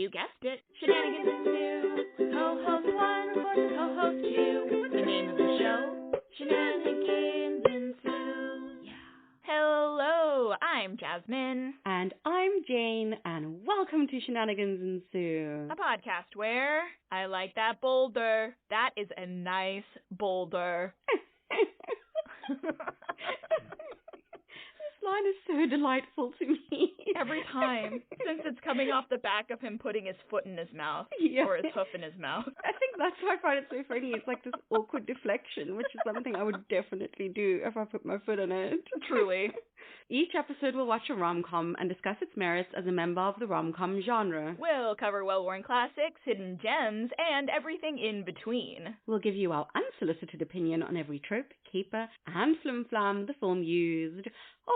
You guessed it. Shenanigans ensue. Co-host 1 reports co-host 2. The name of the show, Shenanigans ensue. Yeah. Hello, I'm Jasmine. And I'm Jane, and welcome to Shenanigans ensue. A podcast where I like that boulder. That is a nice boulder. This line is so delightful to me. Every time, since it's coming off the back of him putting his foot in his mouth, or his hoof in his mouth. I think that's why I find it so funny. It's like this awkward deflection, which is something I would definitely do if I put my foot in it. Truly. Each episode will watch a rom-com and discuss its merits as a member of the rom-com genre. We'll cover well-worn classics, hidden gems, and everything in between. We'll give you our unsolicited opinion on every trope, caper, and flim-flam the film used,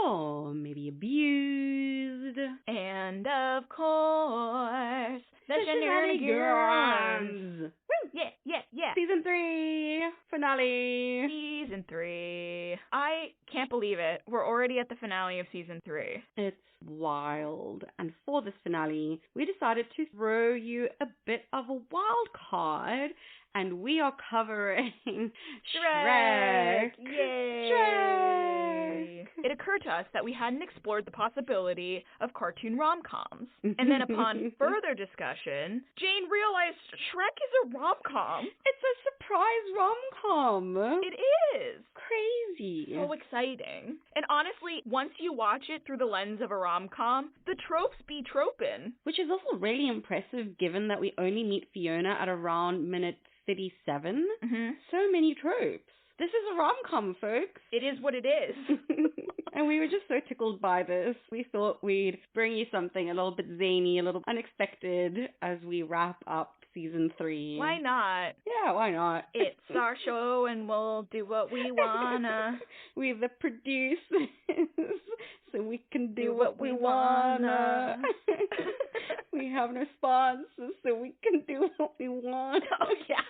or maybe abused. And of course, the Shenanigans! Yeah, yeah, yeah! Season 3! Finale! Season 3. I can't believe it. We're already at the finale of Season 3. It's wild. And for this finale, we decided to throw you a bit of a wild card, and we are covering Shrek! Yay! Shrek! It occurred to us that we hadn't explored the possibility of cartoon rom-coms. And then upon further discussion, Jane realized Shrek is a rom-com. It's a surprise rom-com. It is. Crazy. So exciting. And honestly, once you watch it through the lens of a rom-com, the tropes be tropin'. Which is also really impressive given that we only meet Fiona at around minute 37. Mm-hmm. So many tropes. This is a rom-com, folks. It is what it is. And we were just so tickled by this. We thought we'd bring you something a little bit zany, a little unexpected as we wrap up Season 3. Why not? Yeah, why not? It's our show and we'll do what we wanna. We're the producers, so we can do what we wanna. We have no sponsors, so we can do what we want. Oh, yeah.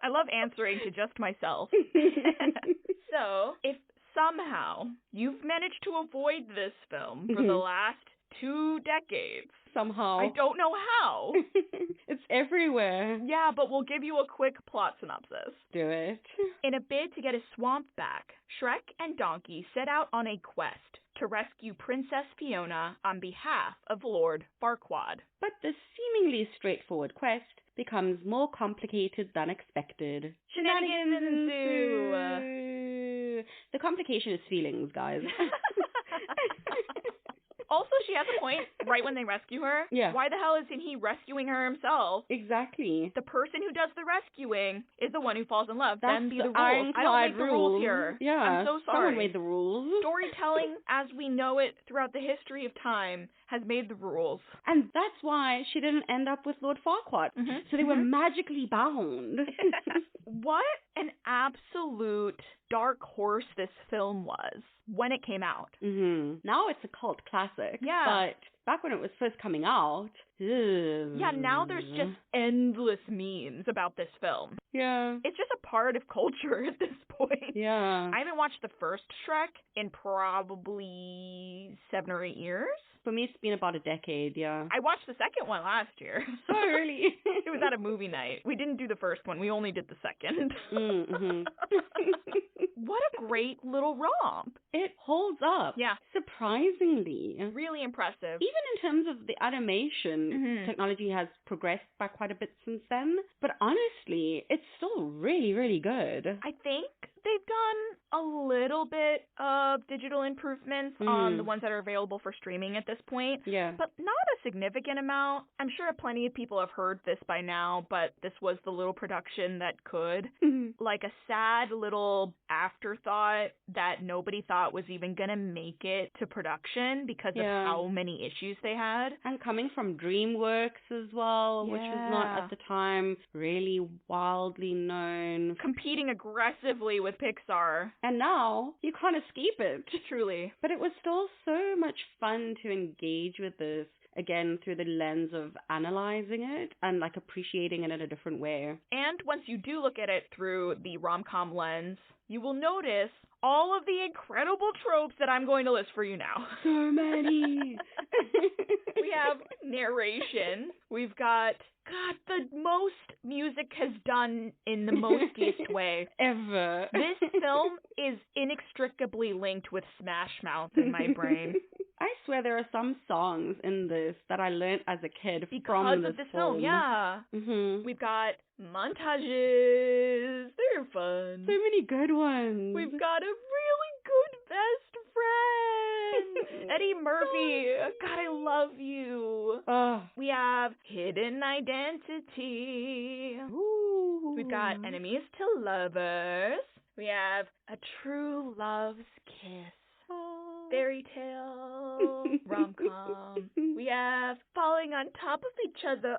I love answering to just myself. So, if somehow you've managed to avoid this film for the last 2 decades. Somehow. I don't know how. It's everywhere. Yeah, but we'll give you a quick plot synopsis. Do it. In a bid to get his swamp back, Shrek and Donkey set out on a quest to rescue Princess Fiona on behalf of Lord Farquaad. But this seemingly straightforward quest becomes more complicated than expected. Shenanigans ensue! The complication is feelings, guys. Also, she has a point right when they rescue her. Yeah. Why the hell isn't he rescuing her himself? Exactly. The person who does the rescuing is the one who falls in love. That's Then be the rules. ironclad I don't make the rules rule. here. Yeah. I'm so sorry. Someone made the rules. Storytelling, as we know it throughout the history of time, has made the rules. And that's why she didn't end up with Lord Farquaad. Mm-hmm. So they were magically bound. What an absolute dark horse this film was when it came out. Mm-hmm. Now it's a cult classic. Yeah. But back when it was first coming out, yeah, now there's just endless memes about this film. Yeah. It's just a part of culture at this point. Yeah. I haven't watched the first Shrek in probably 7 or 8 years. For me, it's been about a decade, yeah. I watched the second one last year. Oh, really? It was at a movie night. We didn't do the first one. We only did the second. Mm-hmm. What a great little romp. It holds up. Yeah. Surprisingly. Really impressive. Even in terms of the animation, technology has progressed by quite a bit since then. But honestly, it's still really, really good. I think they've done a little bit of digital improvements on the ones that are available for streaming at this point. Yeah. But not a significant amount. I'm sure plenty of people have heard this by now, but this was the little production that could. Like a sad little afterthought that nobody thought was even going to make it to production because of how many issues they had. And coming from DreamWorks as well, which was not at the time really wildly known. Competing aggressively with Pixar. And now you can't escape it. Truly. But it was still so much fun to engage with this, again, through the lens of analyzing it and like appreciating it in a different way. And once you do look at it through the rom-com lens, you will notice all of the incredible tropes that I'm going to list for you now. So many. We have narration. We've got, God, the most music has done in the mostiest way. Ever. This film is inextricably linked with Smash Mouth in my brain. I swear there are some songs in this that I learned as a kid because of this film. Yeah. Mm-hmm. We've got montages. They're fun. So many good ones. We've got a really good best friend. Eddie Murphy. God, I love you. We have hidden identity. Ooh. We've got enemies to lovers. We have a true love's kiss. Fairy tale rom-com. We have falling on top of each other.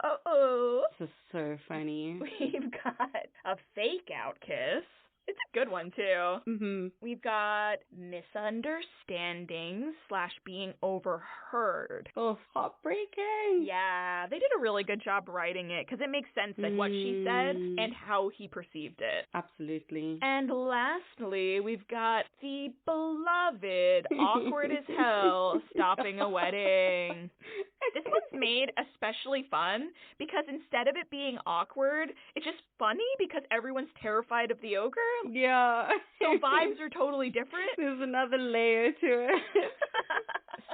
This is so funny. We've got a fake out kiss. It's a good one, too. Mm-hmm. We've got misunderstandings / being overheard. Oh, heartbreaking. Yeah, they did a really good job writing it because it makes sense that what she said and how he perceived it. Absolutely. And lastly, we've got the beloved, awkward as hell, stopping a wedding. This one's made especially fun because instead of it being awkward, it's just funny because everyone's terrified of the ogre. Yeah. So vibes are totally different. There's another layer to it.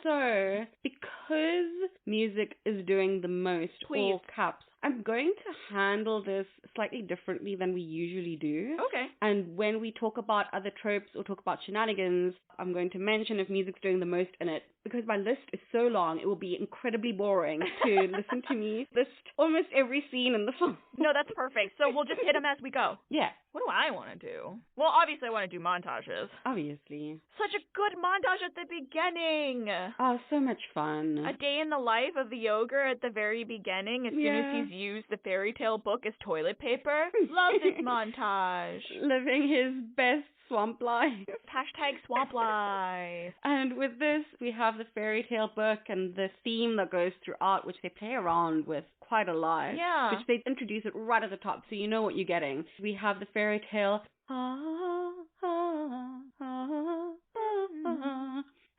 So, because music is doing the most, Please. all caps, I'm going to handle this slightly differently than we usually do. Okay. And when we talk about other tropes or talk about shenanigans, I'm going to mention if music's doing the most in it. Because my list is so long, it will be incredibly boring to listen to me list almost every scene in the film. No, that's perfect. So we'll just hit them as we go. Yeah. What do I want to do? Well, obviously I want to do montages. Obviously. Such a good montage at the beginning. Oh, so much fun. A day in the life of the ogre at the very beginning, as soon as he's used the fairy tale book as toilet paper. Love this montage. Living his best swamp life. Hashtag swamp life. And with this, we have the fairy tale book and the theme that goes throughout, which they play around with quite a lot. Yeah. Which they introduce it right at the top, so you know what you're getting. We have the fairy tale.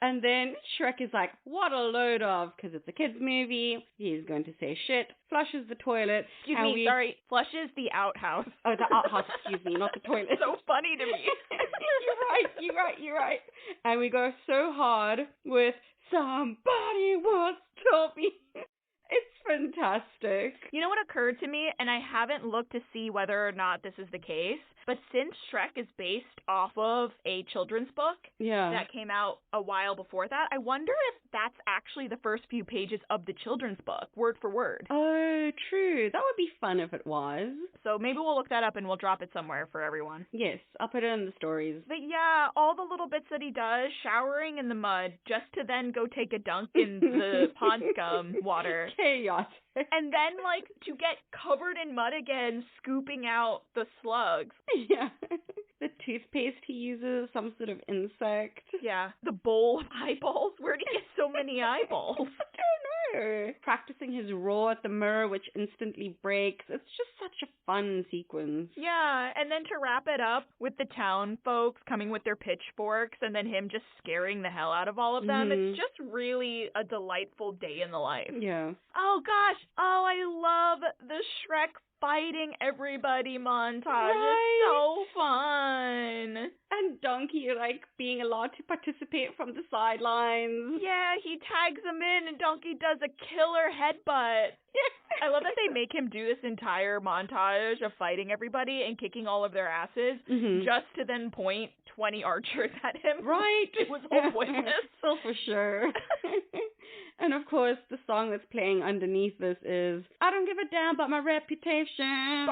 And then Shrek is like, what a load of, because it's a kid's movie. He's going to say shit, flushes the toilet. Sorry, flushes the outhouse. Oh, the outhouse, excuse me, not the toilet. So funny to me. You're right. And we go so hard with somebody once told me. It's fantastic. You know what occurred to me, and I haven't looked to see whether or not this is the case, but since Shrek is based off of a children's book that came out a while before that, I wonder if that's actually the first few pages of the children's book, word for word. Oh, true. That would be fun if it was. So maybe we'll look that up and we'll drop it somewhere for everyone. Yes, I'll put it in the stories. But yeah, all the little bits that he does, showering in the mud, just to then go take a dunk in the pond scum water. Chaos. And then, to get covered in mud again, scooping out the slugs. Yeah. The toothpaste he uses, some sort of insect. Yeah. The bowl of eyeballs. Where did he get so many eyeballs? I don't know. Practicing his roar at the mirror, which instantly breaks. It's just such a fun sequence. Yeah, and then to wrap it up with the town folks coming with their pitchforks and then him just scaring the hell out of all of them. It's just really a delightful day in the life. Yeah. Oh, gosh. Oh, I love the Shrek fighting everybody montage. Right? It's so fun. And Donkey, being allowed to participate from the sidelines. Yeah, he tags him in and Donkey does a killer headbutt. I love that they make him do this entire montage of fighting everybody and kicking all of their asses just to then point 20 archers at him. Right. It was all pointless. Oh, for sure. And of course, the song that's playing underneath this is I Don't Give a Damn About My Reputation.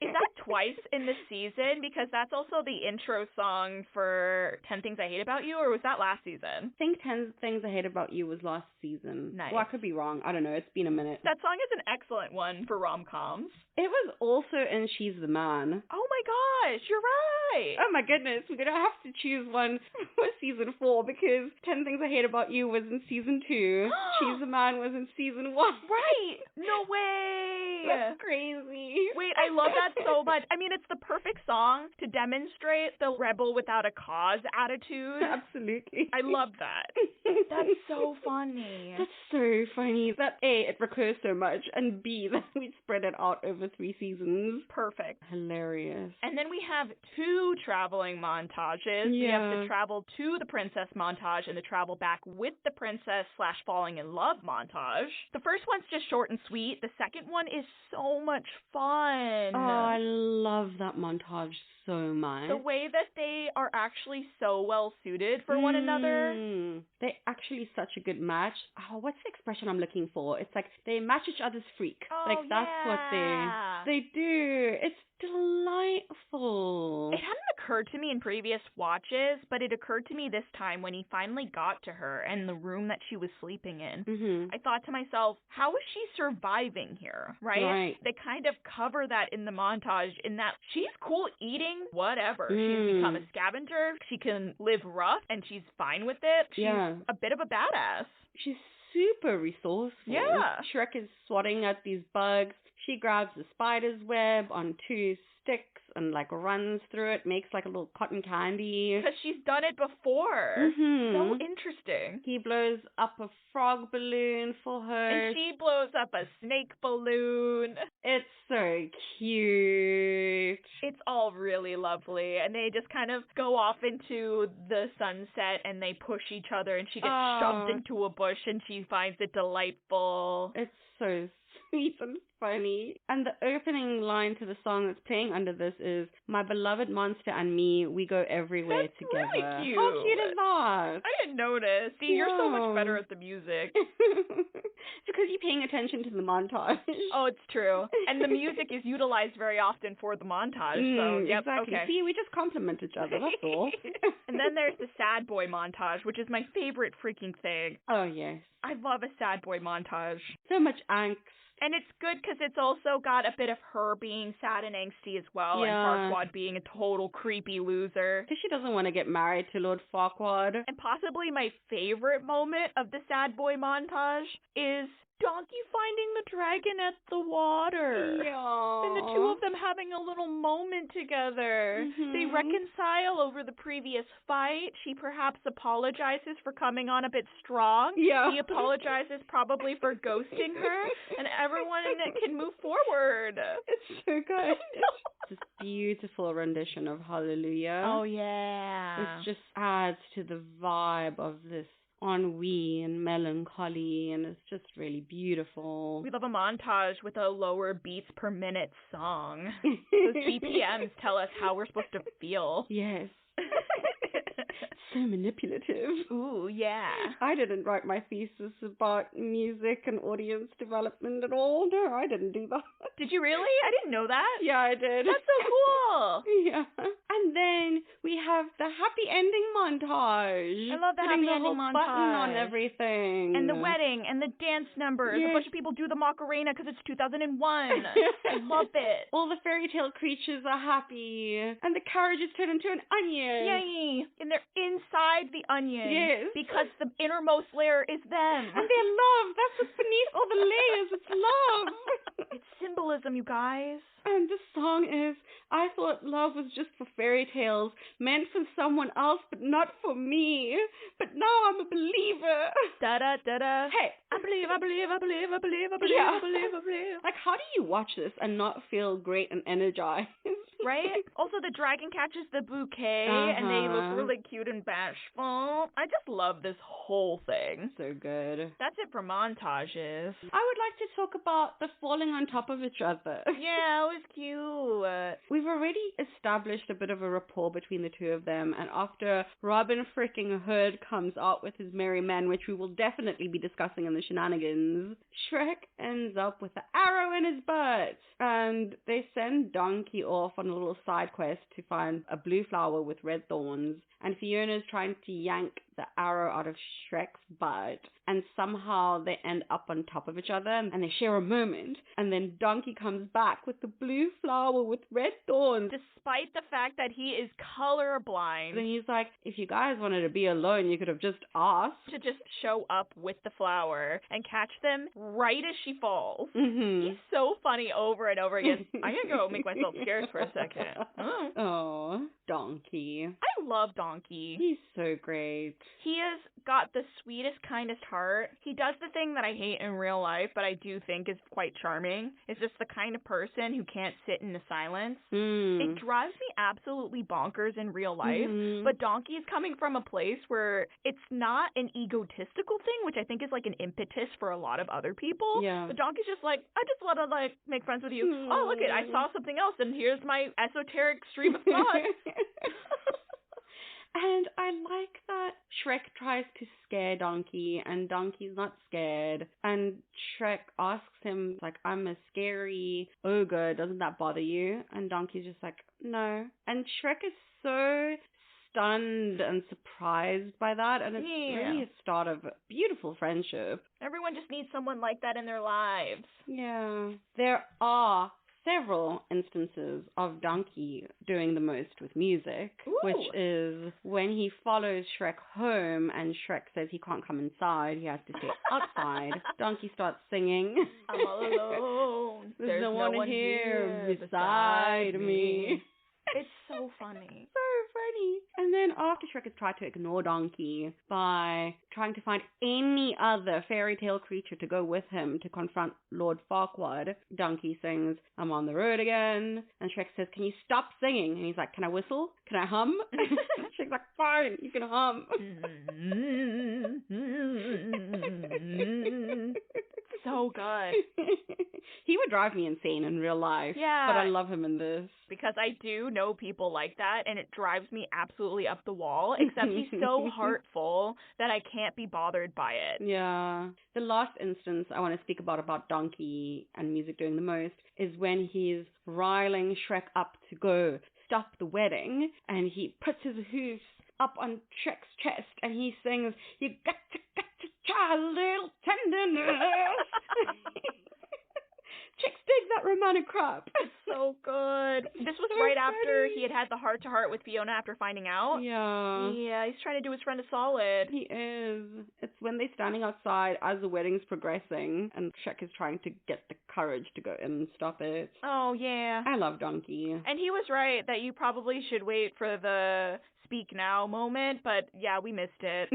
Is that twice in the season? Because that's also the intro song for 10 Things I Hate About You, or was that last season? I think 10 Things I Hate About You was last season. Nice. Well, I could be wrong. I don't know. It's been a minute. That song is an excellent one for rom-coms. It was also in She's the Man. Oh my gosh, you're right. Oh my goodness, we're going to have to choose one for season 4 because 10 Things I Hate About You was in season 2. She's the Man was in season 1. Right. No way. That's crazy. Wait, Right? I love that so much. I mean, it's the perfect song to demonstrate the rebel without a cause attitude. Absolutely. I love that. That's so funny. That's so funny. That A, it recurs so much, and B, that we spread it out over 3 seasons. Perfect. Hilarious. And then we have 2 traveling montages. Yeah. We have the travel to the princess montage and the travel back with the princess / falling in love montage. The first one's just short and sweet. The second one is so much fun. Oh, I love that montage so much. The way that they are actually so well suited for one another. They're actually such a good match. Oh, what's the expression I'm looking for? It's like they match each other's freak. Oh, like that's what they do. It's delightful. It hadn't occurred to me in previous watches, but it occurred to me this time when he finally got to her and the room that she was sleeping in. Mm-hmm. I thought to myself, how is she surviving here, right? They kind of cover that in the montage in that she's cool eating whatever. She's become a scavenger. She can live rough and she's fine with it. She's a bit of a badass. She's super resourceful. Yeah. Shrek is swatting at these bugs. She grabs the spider's web on 2 sticks and like runs through it, makes like a little cotton candy. Because she's done it before. Mm-hmm. So interesting. He blows up a frog balloon for her. And she blows up a snake balloon. It's so cute. It's all really lovely. And they just kind of go off into the sunset and they push each other and she gets shoved into a bush and she finds it delightful. It's so sweet and funny. And the opening line to the song that's playing under this is, "My beloved monster and me, we go everywhere that's together." Really cute. How cute is that? I didn't notice. See, you're so much better at the music. It's because you're paying attention to the montage. Oh, it's true. And the music is utilized very often for the montage. So, yep, exactly. okay. See, we just compliment each other, that's all. And then there's the sad boy montage, which is my favorite freaking thing. Oh, yes. I love a sad boy montage. So much angst. And it's good because it's also got a bit of her being sad and angsty as well, and Farquaad being a total creepy loser. Because she doesn't want to get married to Lord Farquaad. And possibly my favorite moment of the sad boy montage is Donkey finding the dragon at the water. Yeah. And the 2 of them having a little moment together. Mm-hmm. They reconcile over the previous fight. She perhaps apologizes for coming on a bit strong. Yeah. He apologizes probably for ghosting her. And everyone can move forward. It's so good. This beautiful rendition of Hallelujah. Oh, yeah. It just adds to the vibe of this ennui and melancholy, and it's just really beautiful. We love a montage with a lower beats per minute song. Those BPMs tell us how we're supposed to feel. Yes. So manipulative. Ooh, yeah. I didn't write my thesis about music and audience development at all. No, I didn't do that. Did you really? I didn't know that. Yeah, I did. That's so cool. Yeah. And then we have the happy ending montage. I love the happy ending montage. Button on everything. And the wedding and the dance numbers. Yes. A bunch of people do the Macarena because it's 2001. I love it. All the fairy tale creatures are happy. And the carriages turn into an onion. Yay. And they're inside the onion. Yes. Because the innermost layer is them. And they're love. That's what's beneath all the layers. It's love. It's symbolism, you guys. And the song is, I thought love was just for fairy tales, meant for someone else, but not for me. But now I'm a believer. Da-da-da-da. Hey. I believe. Like, how do you watch this and not feel great and energized? Right? Also, the dragon catches the bouquet, and they look really cute and bashful. I just love this whole thing. So good. That's it for montages. I would like to talk about the falling on top of each other. Yeah, it was cute. We've already established a bit of a rapport between the 2 of them, and after Robin freaking Hood comes out with his merry men, which we will definitely be discussing in the shenanigans, Shrek ends up with an arrow in his butt, and they send Donkey off on a little side quest to find a blue flower with red thorns, and Fiona's trying to yank the arrow out of Shrek's butt, and somehow they end up on top of each other and they share a moment. And then Donkey comes back with the blue flower with red thorns. Despite the fact that he is colorblind. And he's like, if you guys wanted to be alone, you could have just asked. To just show up with the flower and catch them right as she falls. Mm-hmm. He's so funny over and over again. I'm gonna go make myself scarce for a second. Oh, Donkey. I love Donkey. He's so great. He has got the sweetest, kindest heart. He does the thing that I hate in real life, but I do think is quite charming. It's just the kind of person who can't sit in the silence. It drives me absolutely bonkers in real life, but Donkey is coming from a place where it's not an egotistical thing, which I think is like an impetus for a lot of other people. Yeah. But Donkey's just like, I just want to like make friends with you. Oh, look it, I saw something else, and here's my esoteric stream of thought. And I like that Shrek tries to scare Donkey, and Donkey's not scared. And Shrek asks him, like, I'm a scary ogre, doesn't that bother you? And Donkey's just like, no. And Shrek is so stunned and surprised by that, and it's really a start of a beautiful friendship. Everyone just needs someone like that in their lives. Yeah. There are several instances of Donkey doing the most with music, which is when he follows Shrek home and Shrek says he can't come inside, he has to stay outside. Donkey starts singing. I'm all alone. There's no one here beside me. It's so funny. So funny. And then after Shrek has tried to ignore Donkey by trying to find any other fairy tale creature to go with him to confront Lord Farquaad, Donkey sings, I'm on the road again. And Shrek says, can you stop singing? And he's like, can I whistle? Can I hum? Shrek's like, fine, you can hum. So good. He would drive me insane in real life. Yeah. But I love him in this. Because I do know people like that, and it drives me absolutely up the wall, except he's so heartful that I can't be bothered by it. Yeah. The last instance I want to speak about Donkey and music doing the most is when he's riling Shrek up to go stop the wedding, and he puts his hoofs up on Shrek's chest, and he sings, you got to try a little tenderness. Chicks dig that romantic crap. It's so good. This was so right after he had the heart-to-heart with Fiona after finding out. Yeah. Yeah, he's trying to do his friend a solid. He is. It's when they're standing outside as the wedding's progressing, and Shrek is trying to get the courage to go in and stop it. Oh, yeah. I love Donkey. And he was right that you probably should wait for the speak now moment, but yeah, we missed it.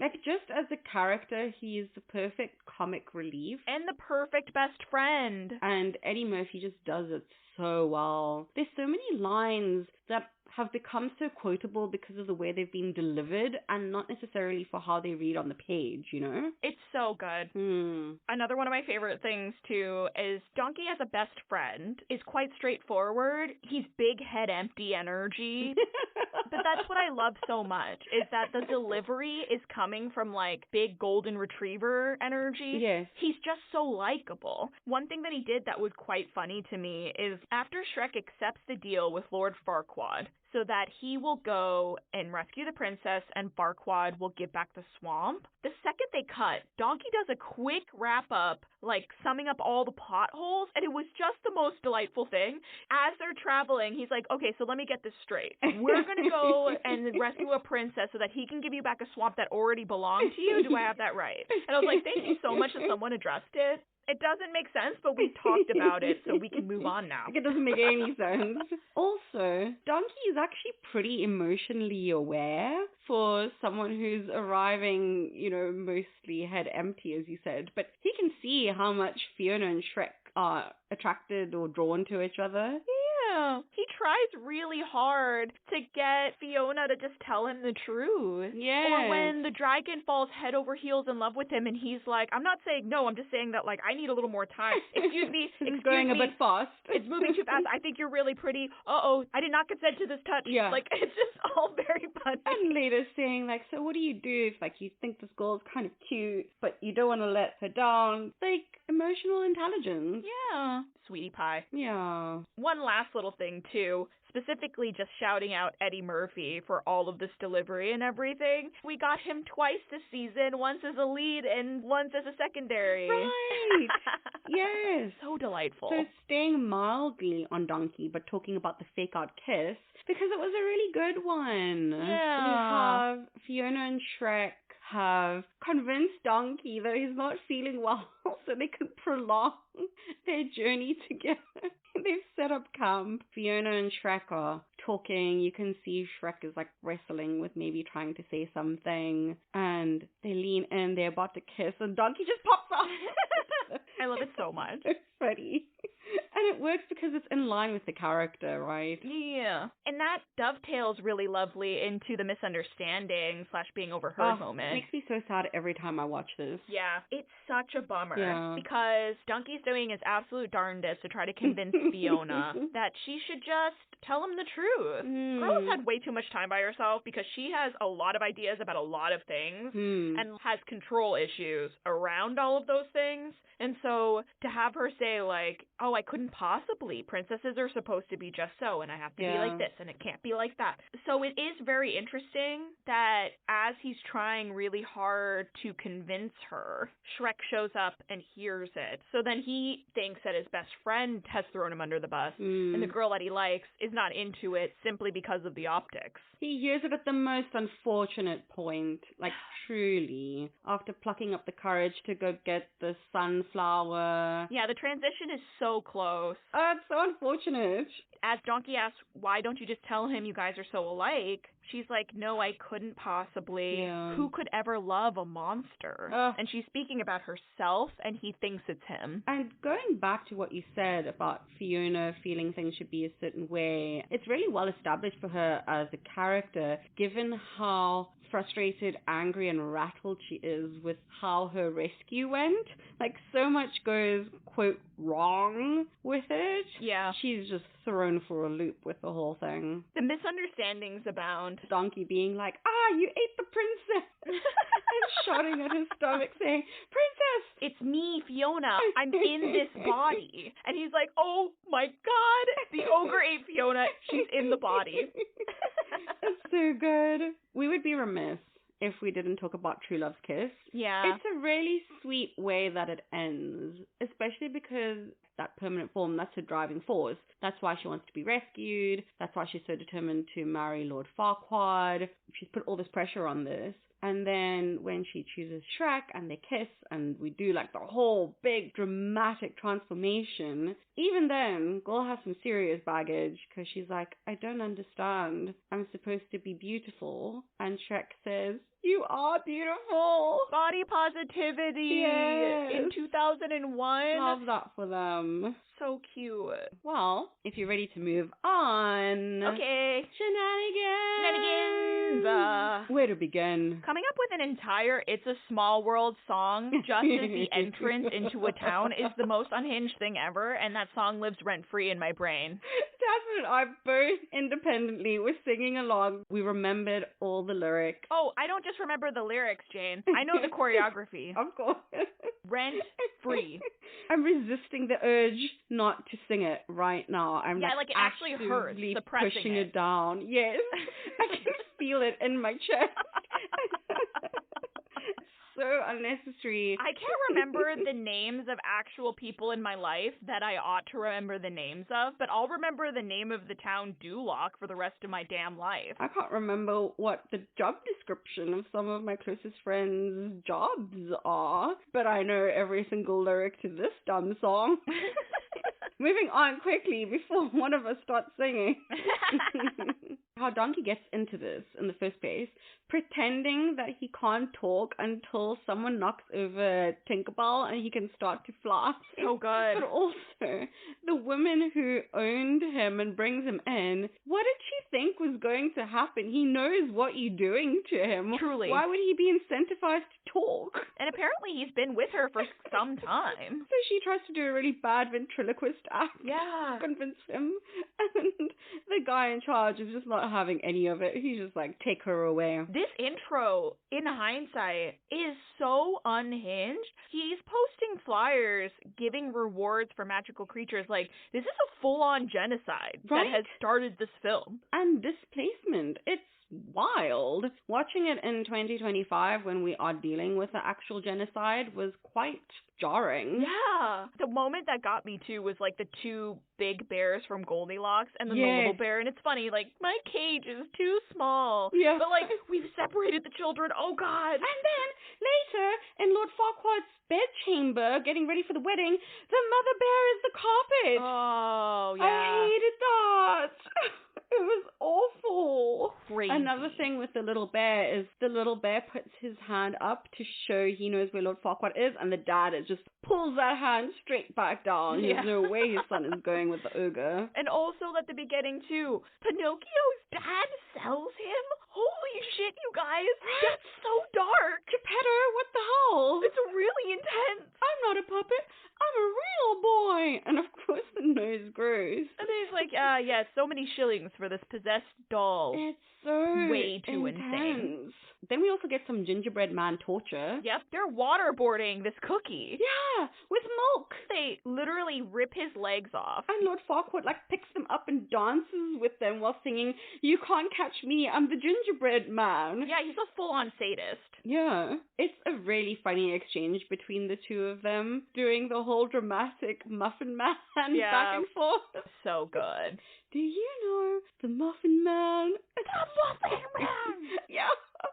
Like, just as a character, he's the perfect comic relief. And the perfect best friend. And Eddie Murphy just does it so well. There's so many lines that have become so quotable because of the way they've been delivered and not necessarily for how they read on the page, you know? It's so good. Another one of my favorite things, too, is Donkey as a best friend is quite straightforward. He's big head empty energy. But that's what I love so much, is that the delivery is coming from, like, big golden retriever energy. Yes. He's just so likable. One thing that he did that was quite funny to me is after Shrek accepts the deal with Lord Farquaad, so that he will go and rescue the princess and Farquaad will give back the swamp. The second they cut, Donkey does a quick wrap-up, like summing up all the plot holes, and it was just the most delightful thing. As they're traveling, he's like, okay, so let me get this straight. We're going to go and rescue a princess so that he can give you back a swamp that already belonged to you. Do I have that right? And I was like, thank you so much that someone addressed it. It doesn't make sense, but we talked about it, so we can move on now. It doesn't make any sense. Also, Donkey is actually pretty emotionally aware for someone who's arriving, you know, mostly head empty, as you said. But he can see how much Fiona and Shrek are attracted or drawn to each other. Yeah, he tries really hard to get Fiona to just tell him the truth. Yeah. Or when the dragon falls head over heels in love with him and he's like, I'm not saying no, I'm just saying that, like, I need a little more time. Excuse me. It's going a bit fast. It's moving too fast. I think you're really pretty. Uh-oh, I did not consent to this touch. Yeah. Like, it's just all very funny. And later saying, like, so what do you do if, like, you think this girl's kind of cute, but you don't want to let her down? Like, emotional intelligence. Yeah. Sweetie pie. Yeah. One last little thing, too. specifically just shouting out Eddie Murphy for all of this delivery and everything. We got him twice this season, once as a lead and once as a secondary. Right. Yes. So delightful. So staying mildly on Donkey, but talking about the fake out kiss, because it was a really good one. Yeah. We have Fiona and Shrek have convinced Donkey that he's not feeling well so they can prolong their journey together. They've set up camp. Fiona and Shrek are talking. You can see Shrek is like wrestling with maybe trying to say something, and they lean in, they're about to kiss, and Donkey just pops up. I love it so much. It's funny. And it works because it's in line with the character, right? Yeah. And that dovetails really lovely into the misunderstanding / being overheard moment. It makes me so sad every time I watch this. Yeah. It's such a bummer. Yeah. Because Donkey's doing his absolute darndest to try to convince Fiona that she should just tell him the truth. Girl has had way too much time by herself because she has a lot of ideas about a lot of things and has control issues around all of those things. And so to have her say like, oh, I couldn't possibly. Princesses are supposed to be just so, and I have to be like this, and it can't be like that. So it is very interesting that as he's trying really hard to convince her, Shrek shows up and hears it. So then he thinks that his best friend has thrown him under the bus, and the girl that he likes is not into it simply because of the optics. He hears it at the most unfortunate point, like truly, after plucking up the courage to go get the sunflower. Yeah, the transition is so close. Oh, it's so unfortunate. As Donkey asks, why don't you just tell him you guys are so alike? She's like, no, I couldn't possibly. Yeah. Who could ever love a monster? And she's speaking about herself, and he thinks it's him. And going back to what you said about Fiona feeling things should be a certain way, it's really well established for her as a character, given how frustrated, angry, and rattled she is with how her rescue went. Like, so much goes, quote, wrong with it. Yeah. She's just thrown for a loop with the whole thing. The misunderstandings abound. Donkey being like, you ate the princess. And shouting at his stomach saying, Princess! It's me, Fiona. I'm in this body. And he's like, oh my god, the ogre ate Fiona. She's in the body. It's so good. We would be remiss if we didn't talk about True Love's Kiss. Yeah. It's a really sweet way that it ends, especially because that permanent form, that's her driving force. That's why she wants to be rescued. That's why she's so determined to marry Lord Farquaad. She's put all this pressure on this. And then when she chooses Shrek and they kiss and we do like the whole big dramatic transformation, even then, girl has some serious baggage because she's like, I don't understand. I'm supposed to be beautiful. And Shrek says, you are beautiful. Body positivity in 2001. Love that for them. So cute. Well, if you're ready to move on. Okay. Shenanigans. Where to begin? Coming up with an entire It's a Small World song just as the entrance into a town is the most unhinged thing ever, and that song lives rent-free in my brain. Jasmine and I both independently were singing along. We remembered all the lyrics. Oh, I don't just remember the lyrics, Jane. I know the choreography. Of course. Rent-free. I'm resisting the urge not to sing it right now. I'm like it actually hurts, suppressing pushing it down. Yes. I can feel it in my chest. So unnecessary. I can't remember the names of actual people in my life that I ought to remember the names of, but I'll remember the name of the town Duloc for the rest of my damn life. I can't remember what the job description of some of my closest friends' jobs are, but I know every single lyric to this dumb song. Moving on quickly before one of us starts singing. How Donkey gets into this in the first place, pretending that he can't talk until someone knocks over Tinkerbell and he can start to fly. So good. But also, the woman who owned him and brings him in, what did she think was going to happen? He knows what you're doing to him. Truly. Why would he be incentivized to talk? And apparently he's been with her for some time. So she tries to do a really bad ventriloquist act. Yeah. To convince him. And the guy in charge is just not having any of it. He's just like, take her away. This This intro, in hindsight, is so unhinged. He's posting flyers, giving rewards for magical creatures. Like, this is a full-on genocide Right? that has started this film. And displacement. It's wild. Watching it in 2025 when we are dealing with the actual genocide was quite jarring. Yeah. The moment that got me too was like the two big bears from Goldilocks and then the Yes. little bear. And it's funny, like, my cage is too small. Yeah. But like, we've separated the children. Oh God. And then later in Lord Farquaad's bedchamber, getting ready for the wedding, the mother bear is the carpet. Oh yeah. I hated that. It was awful. Crazy. Another thing with the little bear is the little bear puts his hand up to show he knows where Lord Farquaad is, and the dad just pulls that hand straight back down. Yeah. There's no way his son is going with the ogre. And also at the beginning too, Pinocchio's dad sells him? Holy shit, you guys. That's so dark. Geppetto, what the hell? It's really intense. I'm not a puppet. I'm a real boy. And of course the nose grows. And then he's like, yeah, so many shillings for this possessed doll. It's so way too intense. insane. Then we also get some gingerbread man torture. Yep, they're waterboarding this cookie. Yeah, with milk. They literally rip his legs off. And Lord Farquaad picks them up and dances with them while singing, "You can't catch me, I'm the gingerbread man." Yeah, he's a full-on sadist. Yeah. It's a really funny exchange between the two of them, doing the whole dramatic muffin man back and forth. So good. Do you know the muffin man? The muffin man! Yeah.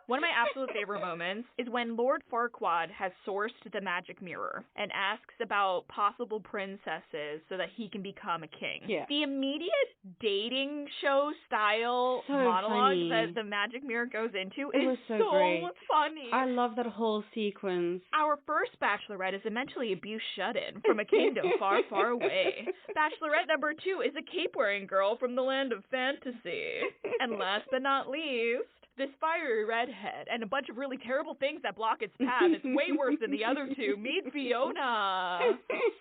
One of my absolute favorite moments is when Lord Farquaad has sourced the magic mirror and asks about possible princesses so that he can become a king. Yeah. The immediate dating show style So monologue funny. that the magic mirror goes into It is was so great. funny. I love that whole sequence. Our first bachelorette is a mentally abused shut-in from a kingdom far, far away. Bachelorette number 2 is a cape-wearing girl from the land of fantasy. And last but not least, this fiery redhead and a bunch of really terrible things that block its path. It's way worse than the other two. Meet Fiona.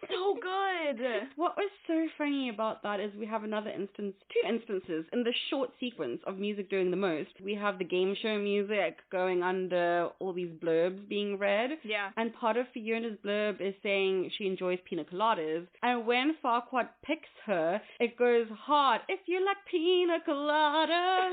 So good. What was so funny about that is we have two instances in the short sequence of music doing the most. We have the game show music going under all these blurbs being read. Yeah. And part of Fiona's blurb is saying she enjoys pina coladas. And when Farquaad picks her, it goes hard. If you like pina coladas.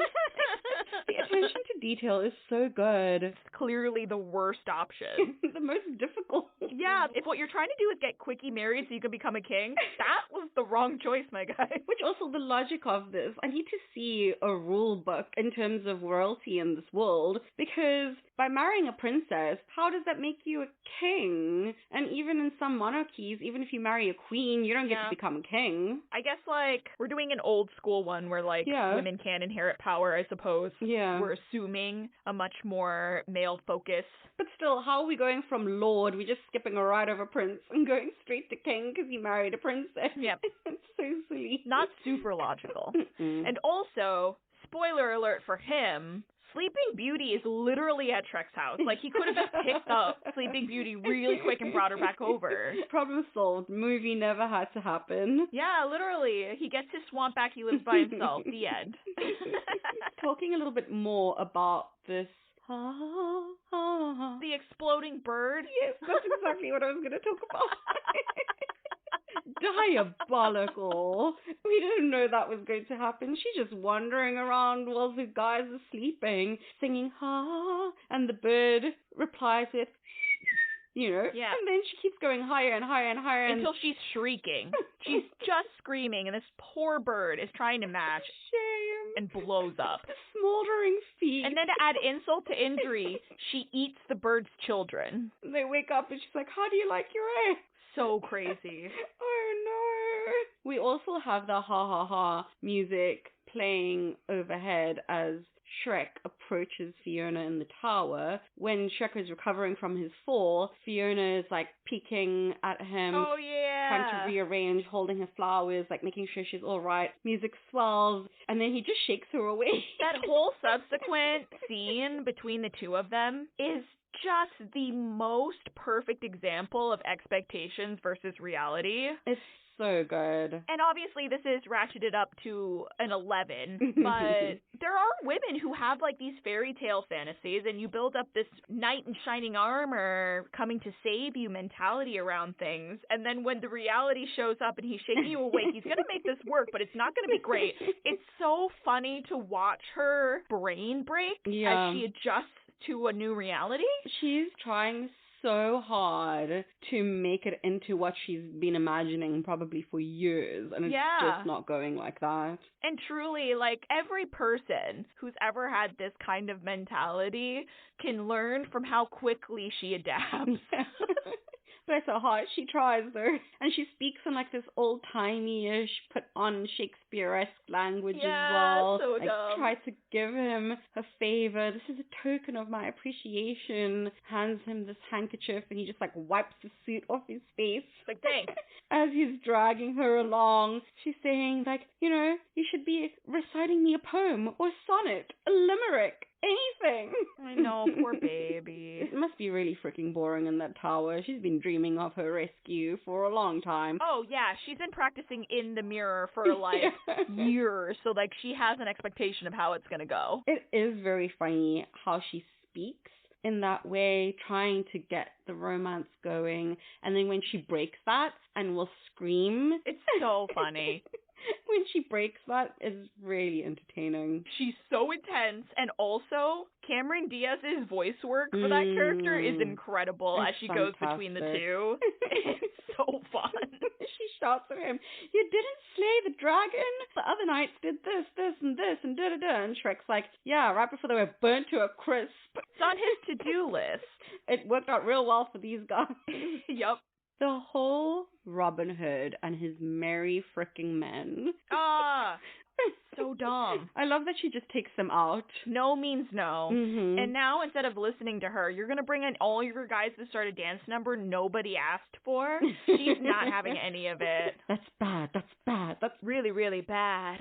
The attention to detail is so good. It's clearly the worst option. The most difficult. Yeah, if what you're trying to do is get Quickie married so you can become a king, that was the wrong choice, my guy. Which also the logic of this, I need to see a rule book in terms of royalty in this world, because by marrying a princess, how does that make you a king? And even in some monarchies, even if you marry a queen, you don't get to become a king. I guess, we're doing an old school one where, women can't inherit power, I suppose. Yeah. We're assuming a much more male focus. But still, how are we going from lord? We're just skipping right over prince and going straight to king because he married a princess. Yep. It's so silly. Not super logical. Mm-mm. And also, spoiler alert for him, Sleeping Beauty is literally at Shrek's house. He could have just picked up Sleeping Beauty really quick and brought her back over. Problem solved. Movie never had to happen. Yeah, literally. He gets his swamp back, he lives by himself. The end. Talking a little bit more about this. The The exploding bird? Yes, that's exactly what I was going to talk about. Diabolical. We didn't know that was going to happen. She's just wandering around while the guys are sleeping, singing ha, and the bird replies with, Yeah. and then she keeps going higher and higher and higher until she's shrieking. She's just screaming, and this poor bird is trying to match shame and blows up. The smoldering feet. And then to add insult to injury, she eats the bird's children. They wake up and she's like, "How do you like your eggs?" So crazy. Oh no. We also have the ha ha ha music playing overhead as Shrek approaches Fiona in the tower. When Shrek is recovering from his fall, Fiona is peeking at him. Oh yeah. Trying to rearrange, holding her flowers, making sure she's alright. Music swells, and then he just shakes her away. That whole subsequent scene between the two of them is just the most perfect example of expectations versus reality. It's so good. And obviously this is ratcheted up to an 11, but there are women who have like these fairy tale fantasies, and you build up this knight in shining armor coming to save you mentality around things, and then when the reality shows up and he's shaking you awake, he's gonna make this work, but it's not gonna be great. It's so funny to watch her brain break as she adjusts to a new reality. She's trying so hard to make it into what she's been imagining probably for years, and it's just not going like that. And truly, like, every person who's ever had this kind of mentality can learn from how quickly she adapts. Bless her heart, she tries though. And she speaks in like this old-timey-ish, put on Shakespeare-esque language as well. So like, dumb. Try to give him a favor. This is a token of my appreciation. Hands him this handkerchief and he just like wipes the soot off his face. Like, thanks. As he's dragging her along, she's saying like, you know, you should be reciting me a poem or a sonnet, a limerick. Anything. I know, poor baby. It must be really freaking boring in that tower. She's been dreaming of her rescue for a long time. Oh, yeah. She's been practicing in the mirror for, like, years. So, like, she has an expectation of how it's going to go. It is very funny how she speaks in that way, trying to get the romance going. And then when she breaks that and will scream. It's so funny. When she breaks that, it's really entertaining. She's so intense, and also Cameron Diaz's voice work for that character is incredible as she goes between the two. It's so fun. She shouts at him, "You didn't slay the dragon? The other knights did this, and this, and da-da-da." And Shrek's like, yeah, right before they were burnt to a crisp. It's on his to-do list. It worked out real well for these guys. Yup. The whole Robin Hood and his merry fricking men. So dumb. I love that she just takes them out. No means no. Mm-hmm. And now, instead of listening to her, you're going to bring in all your guys to start a dance number nobody asked for. She's not having any of it. That's bad. That's bad. That's really, really bad.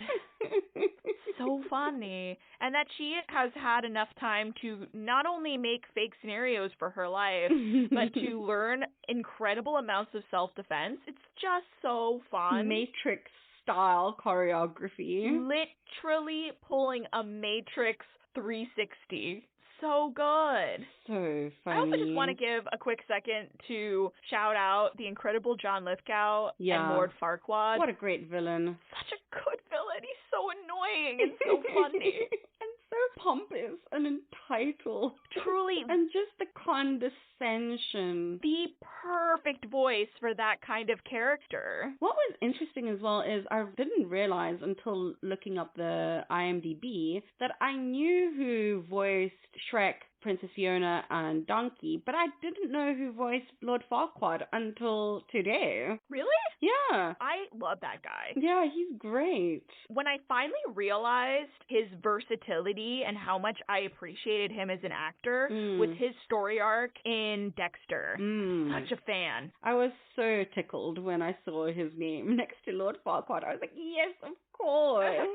So funny. And that she has had enough time to not only make fake scenarios for her life, but to learn incredible amounts of self-defense. It's just so fun. Matrix style choreography. Literally pulling a Matrix 360. So good. So funny. I also just want to give a quick second to shout out the incredible John Lithgow and Lord Farquaad. What a great villain. Such a good villain. He's so annoying and so funny. And so pompous and entitled. Truly. And just the condescension. The perfect voice for that kind of character. What was interesting as well is I didn't realize until looking up the IMDb that I knew who voiced Shrek, Princess Fiona, and Donkey, but I didn't know who voiced Lord Farquaad until today. Really? Yeah. I love that guy. Yeah, he's great. When I finally realized his versatility and how much I appreciated him as an actor was his story arc in Dexter. Such a fan. I was so tickled when I saw his name next to Lord Farquaad. I was like, yes, of course.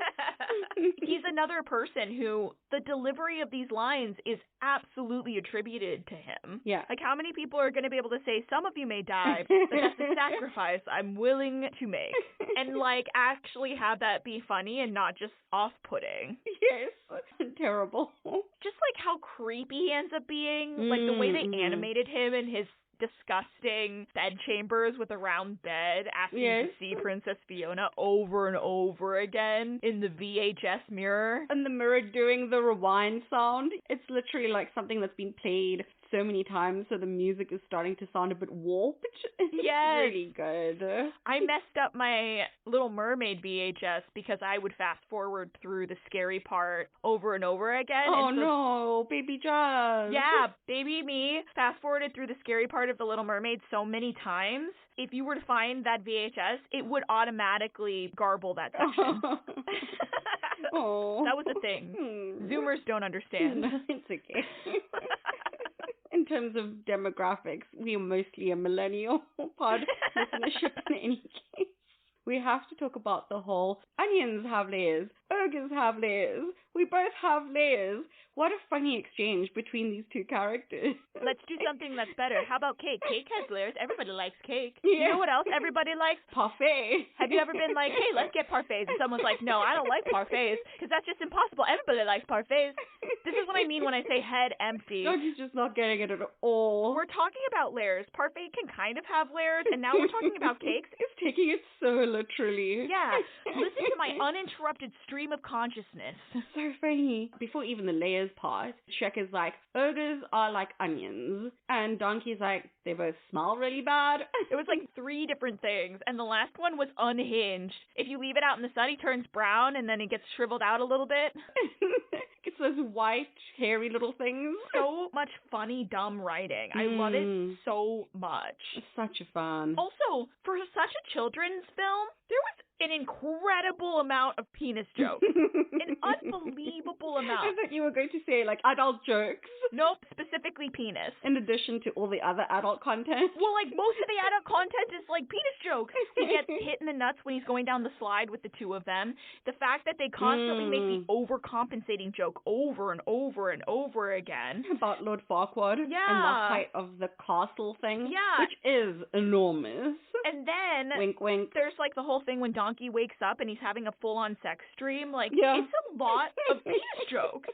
He's another person who the delivery of these lines is absolutely attributed to him. Yeah. Like, how many people are going to be able to say, some of you may die, but that's a sacrifice I'm willing to make? And, like, actually have that be funny and not just off-putting. Yes. Terrible. Just, like, how creepy he ends up being. Like, the way they animated him and his disgusting bed chambers with a round bed, asking to see Princess Fiona over and over again in the VHS mirror. And the mirror doing the rewind sound. It's literally like something that's been played so many times, so the music is starting to sound a bit warped. It's really good. I messed up my Little Mermaid VHS because I would fast forward through the scary part over and over again. Oh no, baby Jazz. Yeah, baby me fast forwarded through the scary part of The Little Mermaid so many times. If you were to find that VHS, it would automatically garble that section. Oh. That was a thing. Zoomers don't understand. No, it's okay. In terms of demographics, we are mostly a millennial pod listenership in any case. We have to talk about the whole onions have layers, ogres have layers, We both have layers. What a funny exchange between these two characters. Let's do something that's better. How about cake? Cake has layers. Everybody likes cake. Yeah. You know what else everybody likes? Parfait. Have you ever been like, hey, let's get parfaits? And someone's like, no, I don't like parfaits because that's just impossible. Everybody likes parfaits. This is what I mean when I say head empty. Donkey's just not getting it at all. We're talking about layers. Parfait can kind of have layers, and now we're talking about cakes. It's taking it so literally. Yeah. Listen to my uninterrupted stream of consciousness. So funny. Before even the layers part, Shrek is like, ogres are like onions. And Donkey's like, they both smell really bad. It was like 3 different things, and the last one was unhinged. If you leave it out in the sun, he turns brown, and then he gets shriveled out a little bit. It's those white, hairy little things. So much funny, dumb writing. I love it so much. It's such a fun. Also, for such a children's film, there was an incredible amount of penis jokes. An unbelievable I amount. thought you were going to say, like, adult jokes. Nope, specifically penis. In addition to all the other adult content. Well, like, most of the adult content is, like, penis jokes. He gets hit in the nuts when he's going down the slide with the 2 of them. The fact that they constantly make the overcompensating joke over and over and over again. About Lord Farquaad. Yeah. And the height of the castle thing. Yeah. Which is enormous. And then wink, wink. There's, like, the whole thing when Donkey wakes up and he's having a full-on sex dream. Like, yeah. It's a lot of penis jokes.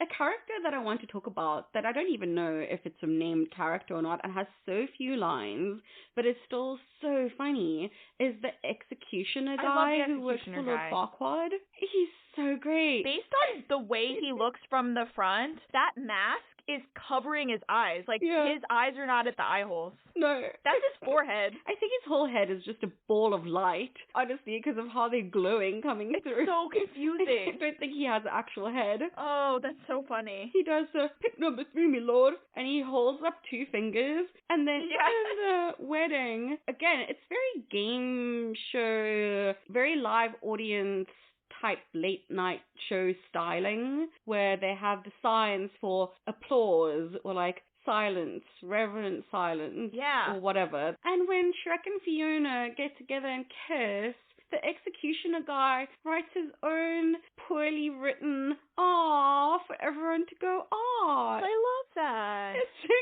A character that I want to talk about that I don't even know if it's a named character or not and has so few lines, but is still so funny, is the executioner guy who works for Lord Farquaad. He's so great. Based on the way he looks from the front, that mask is covering his eyes. Like, his eyes are not at the eye holes. No. That's his forehead. I think his whole head is just a ball of light, honestly, because of how they're glowing coming through. It's so confusing. I don't think he has an actual head. Oh, that's so funny. He does pick number 3, my lord, and he holds up 2 fingers, and then in the wedding, again, it's very game show, very live audience type late night show styling, where they have the signs for applause or like silence, reverent silence, or whatever. And when Shrek and Fiona get together and kiss, the executioner guy writes his own poorly written "ah" for everyone to go "ah." I love that. It's so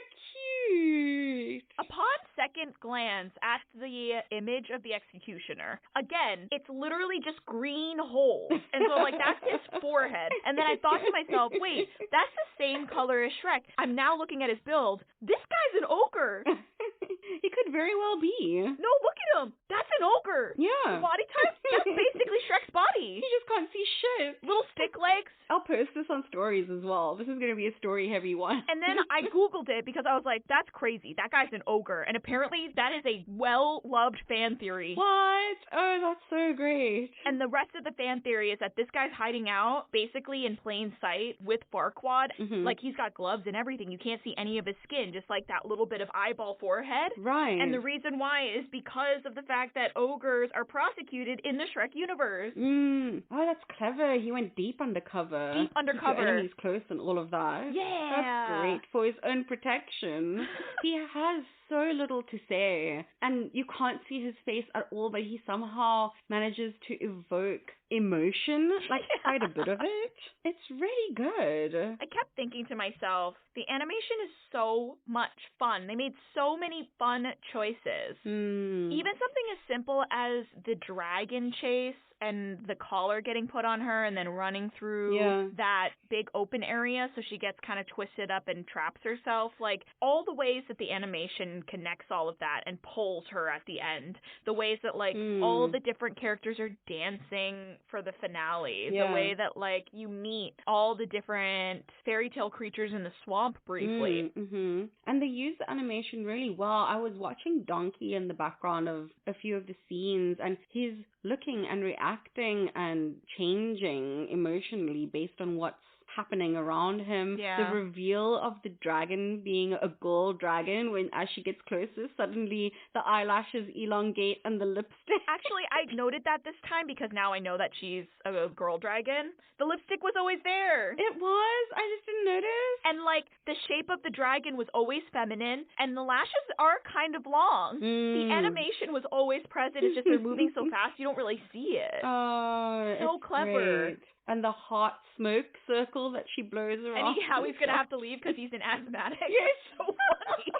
cute. Upon second glance at the image of the executioner, again, it's literally just green holes. And so, like, that's his forehead. And then I thought to myself, wait, that's the same color as Shrek. I'm now looking at his build. This guy's an ogre. He could very well be. No, look at him. That's an ogre. Yeah. Body type? That's basically Shrek's body. He just can't see shit. Little stick legs. I'll post this on stories as well. This is going to be a story-heavy one. And then I Googled it because I was like, that's crazy. That guy's an ogre. And apparently that is a well-loved fan theory. What? Oh, that's so great. And the rest of the fan theory is that this guy's hiding out basically in plain sight with Farquaad. Like, he's got gloves and everything. You can't see any of his skin, just like that little bit of eyeball forehead. Right. And the reason why is because of the fact that ogres are prosecuted in the Shrek universe. Oh, that's clever. He went deep undercover. Deep undercover. Keep your enemies close and all of that. Yeah. That's great. For his own protection. He has so little to say, and you can't see his face at all, but he somehow manages to evoke emotion, like quite a bit of it. It's really good. I kept thinking to myself, the animation is so much fun. They made so many fun choices. Even something as simple as the dragon chase and the collar getting put on her and then running through that big open area so she gets kind of twisted up and traps herself. Like, all the ways that the animation connects all of that and pulls her at the end. The ways that, like, all the different characters are dancing for the finale. The way that, like, you meet all the different fairy tale creatures in the swamp briefly. And they use the animation really well. I was watching Donkey in the background of a few of the scenes, and he's looking and reacting and changing emotionally based on what's happening around him. The reveal of the dragon being a girl dragon, when as she gets closer, suddenly the eyelashes elongate and the lipstick. Actually, I noted that this time because now I know that she's a girl dragon. The lipstick was always there. It was? I just didn't notice. And, like, the shape of the dragon was always feminine, and the lashes are kind of long. The animation was always present. It's just they're moving so fast you don't really see it. Oh, so it's clever. great. And the hot smoke circle that she blows around. And how he's going to have to leave because he's an asthmatic. Yes. So funny.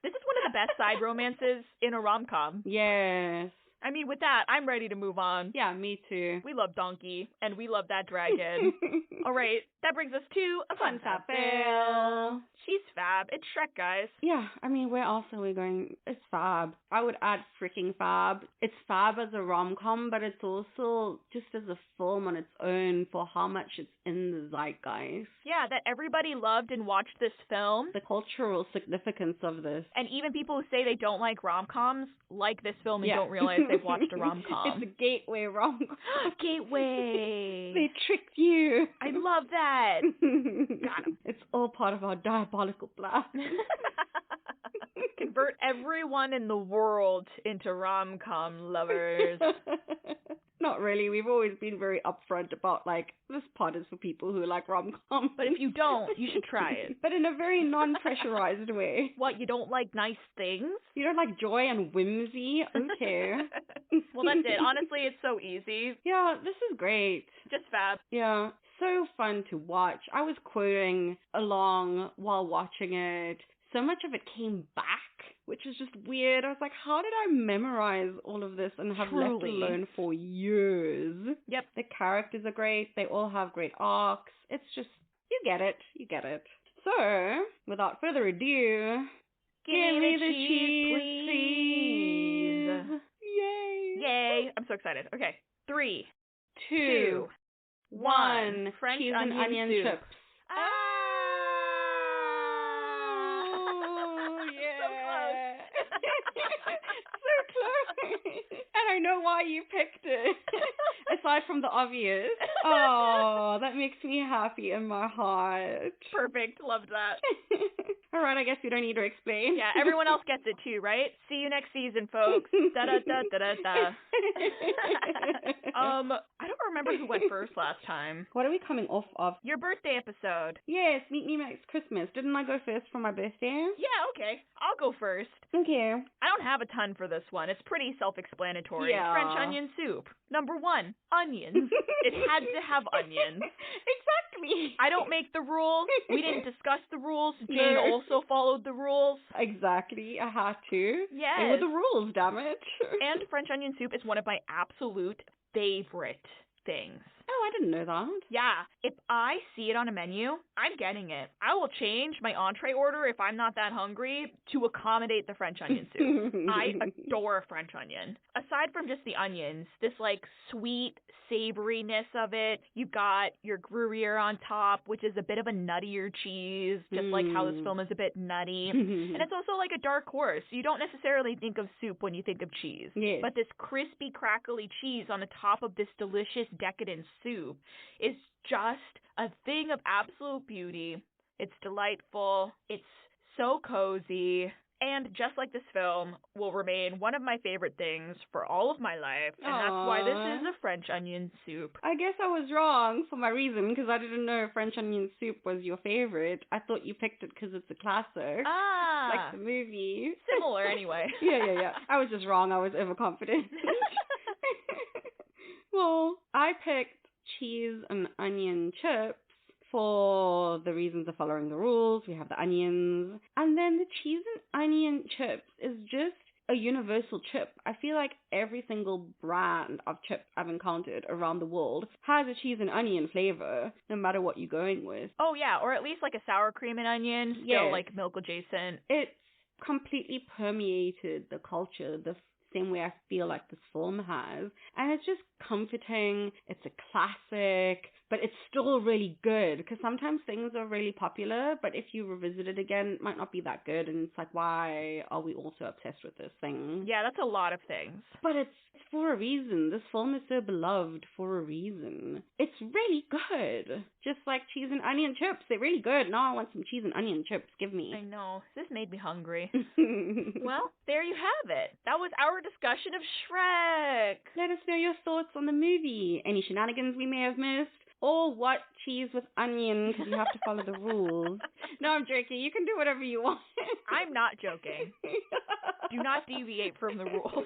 This is one of the best side romances in a rom-com. Yes. I mean, with that, I'm ready to move on. Yeah, me too. We love Donkey, and we love that dragon. All right, that brings us to a fun top fail. She's fab. It's Shrek, guys. Yeah, I mean, where else are we going? It's fab. I would add freaking fab. It's fab as a rom-com, but it's also just as a film on its own for how much it's in the zeitgeist. Yeah, that everybody loved and watched this film. The cultural significance of this. And even people who say they don't like rom-coms like this film and don't realize they've watched a rom-com. It's a gateway rom-com. Gateway. They tricked you. I love that. Got him. It's all part of our diabolical plan. Convert everyone in the world into rom-com lovers. Not really. We've always been very upfront about, like, this pod is for people who like rom-com. But if you don't, you should try it. But in a very non-pressurized way. What, you don't like nice things? You don't like joy and whimsy? Okay. Well, that's it. Honestly, it's so easy. Yeah, this is great. Just fab. Yeah, so fun to watch. I was quoting along while watching it. So much of it came back, which is just weird. I was like, how did I memorize all of this and have left alone for years? Yep. The characters are great. They all have great arcs. It's just, you get it. You get it. So, without further ado, give me the cheese, please. Yay. Yay. I'm so excited. Okay. 3, 2, 1. French cheese and onion soup. chips. Ah! And I know why you picked it. Aside from the obvious. Oh, that makes me happy in my heart. Perfect. Love that. All right, I guess we don't need to explain. Yeah, everyone else gets it too, right? See you next season, folks. Da da da da da da. I don't remember who went first last time. What are we coming off of? Your birthday episode. Yes, Meet Me Next Christmas. Didn't I go first for my birthday? Yeah, okay. I'll go first. Okay. I don't have a ton for this one. It's pretty self-explanatory. Yeah. French onion soup. Number 1, onions. It had to have onions. Exactly. I don't make the rules. We didn't discuss the rules. Jane also followed the rules. Exactly. I had to. Yes. They were the rules, damn it. And French onion soup is one of my absolute favorite things. Oh, I didn't know that. Yeah, if I see it on a menu, I'm getting it. I will change my entree order if I'm not that hungry to accommodate the French onion soup. I adore French onion. Aside from just the onions, this like sweet savoriness of it, you've got your Gruyere on top, which is a bit of a nuttier cheese, just like how this film is a bit nutty. And it's also like a dark horse. You don't necessarily think of soup when you think of cheese. Yes. But this crispy, crackly cheese on the top of this delicious, decadent soup is just a thing of absolute beauty. It's delightful. It's so cozy. And just like this film, will remain one of my favorite things for all of my life. And that's why this is a French onion soup. I guess I was wrong for my reason, because I didn't know French onion soup was your favorite. I thought you picked it because it's a classic. Ah. Like the movie. Similar anyway. Yeah. I was just wrong. I was overconfident. Well, I picked cheese and onion chips for the reasons of following the rules. We have the onions. And then the cheese and onion chips is just a universal chip. I feel like every single brand of chip I've encountered around the world has a cheese and onion flavor, no matter what you're going with. Oh, yeah, or at least like a sour cream and onion, still like milk adjacent. It's completely permeated the culture, the same way I feel like this film has. And it's just comforting. It's a classic, but it's still really good, because sometimes things are really popular, but if you revisit it again, it might not be that good, and it's like, why are we all so obsessed with this thing? Yeah, that's a lot of things. But it's for a reason. This film is so beloved for a reason. It's really good. Just like cheese and onion chips. They're really good. Now I want some cheese and onion chips. Give me. I know. This made me hungry. Well, there you have it. That was our discussion of Shrek. Let us know your thoughts on the movie. Any shenanigans we may have missed. Or what cheese with onion, because you have to follow the rules. No, I'm joking. You can do whatever you want. I'm not joking. Do not deviate from the rules.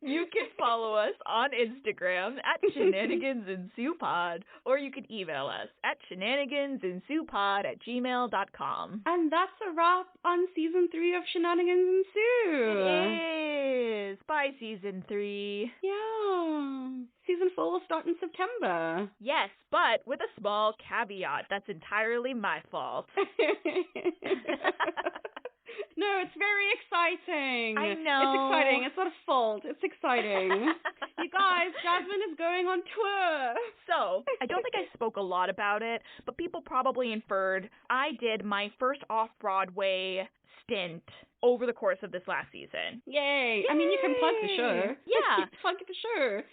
You can follow us on Instagram at shenanigansensuepod, or you can email us at shenanigansensuepod@gmail.com. And that's a wrap on season 3 of Shenanigans and Sue. It is. By season 3. Yeah. Season 4 will start in September. Yes, but with a small caveat. That's entirely my fault. No, it's very exciting. I know. It's exciting. It's not a fault. It's exciting. You guys, Jasmine is going on tour. So, I don't think I spoke a lot about it, but people probably inferred I did my first off-Broadway stint over the course of this last season. Yay. I mean, you can plug the show. Yeah. Plug the show.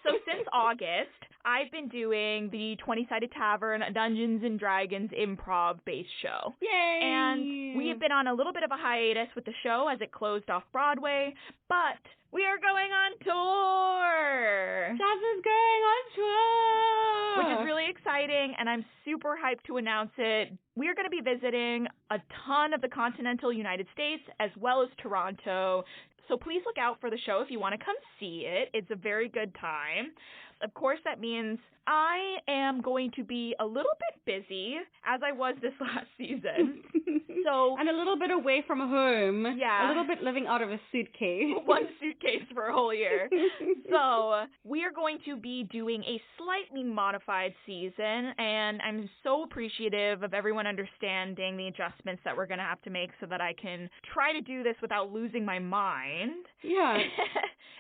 So since August, I've been doing the 20-Sided Tavern Dungeons & Dragons improv-based show. Yay. And we have been on a little bit of a hiatus with the show as it closed off Broadway, but we are going on tour! Jasmine's going on tour! Which is really exciting, and I'm super hyped to announce it. We are going to be visiting a ton of the continental United States as well as Toronto. So please look out for the show if you want to come see it. It's a very good time. Of course, that means I am going to be a little bit busy, as I was this last season. And a little bit away from home. Yeah. A little bit living out of a suitcase. One suitcase for a whole year. So we are going to be doing a slightly modified season, and I'm so appreciative of everyone understanding the adjustments that we're going to have to make so that I can try to do this without losing my mind. Yeah.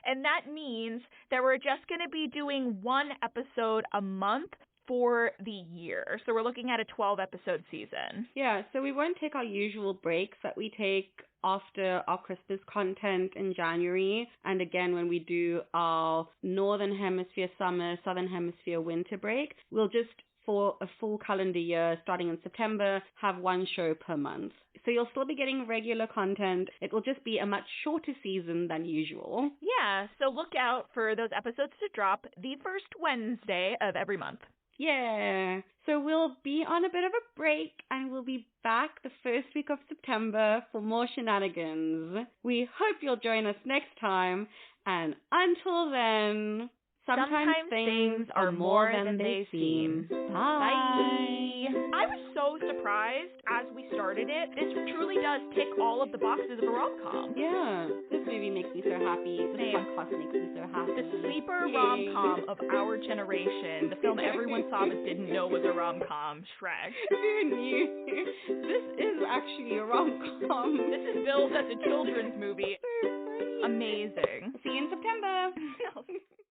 And that means that we're just going to be doing one episode a month for the year. So we're looking at a 12-episode season. Yeah, so we won't take our usual breaks that we take after our Christmas content in January, and again when we do our Northern Hemisphere summer, Southern Hemisphere winter break. We'll just, for a full calendar year starting in September, have one show per month. So you'll still be getting regular content. It will just be a much shorter season than usual. Yeah, so look out for those episodes to drop the first Wednesday of every month. Yeah. So we'll be on a bit of a break, and we'll be back the first week of September for more shenanigans. We hope you'll join us next time, and until then, sometimes things are more than they seem. Bye. I was so surprised as we started it. This truly does tick all of the boxes of a rom-com. Yeah. This movie makes me so happy. This podcast makes me so happy. The sleeper rom-com of our generation. The film everyone saw but didn't know was a rom-com. Shrek. Who knew? This is actually a rom-com. This is billed as a children's movie. So funny. Amazing. See you in September.